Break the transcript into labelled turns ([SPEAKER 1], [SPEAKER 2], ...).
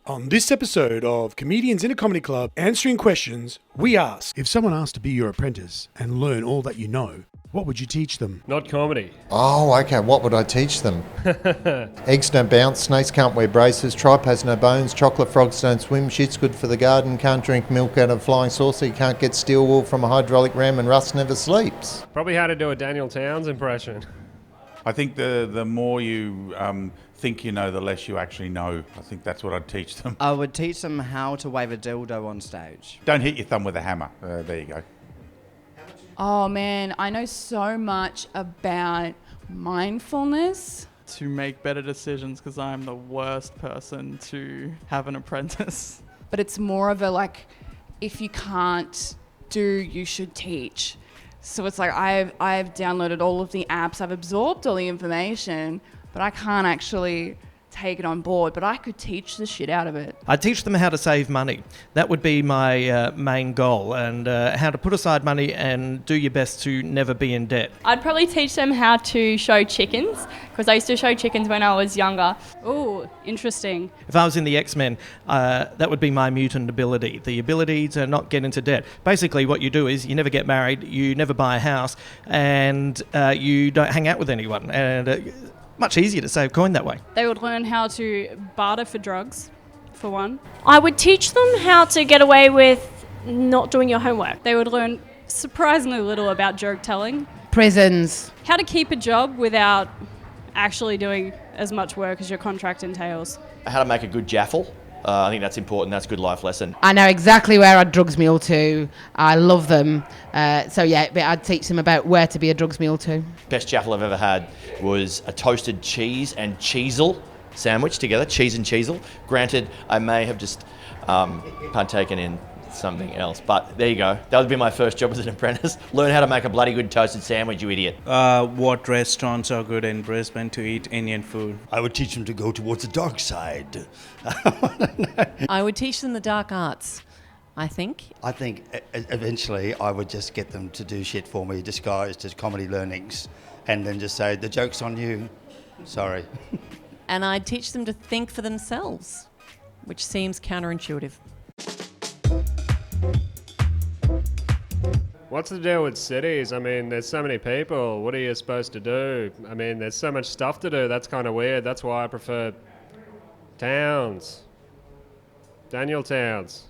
[SPEAKER 1] On this episode of Comedians in a Comedy Club Answering Questions, we ask, if someone asked to be your apprentice and learn all that you know, what would you teach them?
[SPEAKER 2] Not comedy.
[SPEAKER 3] Oh, okay. What would I teach them? Eggs don't bounce, snakes can't wear braces, tripe has no bones, chocolate frogs don't swim, shit's good for the garden, can't drink milk out of a flying saucer, you can't get steel wool from a hydraulic ram, and Russ never sleeps.
[SPEAKER 2] Probably how to do a Daniel Towns impression.
[SPEAKER 4] I think the more you think you know, the less you actually know. I think that's what I'd teach them.
[SPEAKER 5] I would teach them how to wave a dildo on stage.
[SPEAKER 4] Don't hit your thumb with a hammer. There you go.
[SPEAKER 6] Oh man, I know so much about mindfulness.
[SPEAKER 7] To make better decisions, because I'm the worst person to have an apprentice.
[SPEAKER 6] But it's more of a like, if you can't do, you should teach. So it's like I've downloaded all of the apps, I've absorbed all the information, but I can't actually take it on board, but I could teach the shit out of it.
[SPEAKER 8] I'd teach them how to save money. That would be my main goal, and how to put aside money and do your best to never be in debt.
[SPEAKER 9] I'd probably teach them how to show chickens, because I used to show chickens when I was younger.
[SPEAKER 10] Oh, interesting.
[SPEAKER 8] If I was in the X-Men, that would be my mutant ability, the ability to not get into debt. Basically what you do is you never get married, you never buy a house, and you don't hang out with anyone. And much easier to save coin that way.
[SPEAKER 10] They would learn how to barter for drugs, for one.
[SPEAKER 11] I would teach them how to get away with not doing your homework.
[SPEAKER 10] They would learn surprisingly little about joke telling.
[SPEAKER 12] Prisons.
[SPEAKER 10] How to keep a job without actually doing as much work as your contract entails.
[SPEAKER 13] How to make a good jaffle. I think that's important. That's a good life lesson.
[SPEAKER 12] I know exactly where I'd drugs mule to. I love them. So yeah, but I'd teach them about where to be a drugs mule to.
[SPEAKER 13] Best jaffle I've ever had was a toasted cheese and cheesel sandwich together, cheese and cheesel. Granted, I may have just partaken in something else, but there you go. That would be my first job as an apprentice. Learn how to make a bloody good toasted sandwich, you idiot.
[SPEAKER 14] What restaurants are good in Brisbane to eat Indian food?
[SPEAKER 15] I would teach them to go towards the dark side.
[SPEAKER 16] I would teach them the dark arts, I think.
[SPEAKER 15] I think eventually I would just get them to do shit for me disguised as comedy learnings and then just say, the joke's on you. Sorry.
[SPEAKER 16] And I'd teach them to think for themselves, which seems counterintuitive.
[SPEAKER 2] What's the deal with cities? I mean, there's so many people. What are you supposed to do? I mean, there's so much stuff to do. That's kind of weird. That's why I prefer towns. Daniel Towns.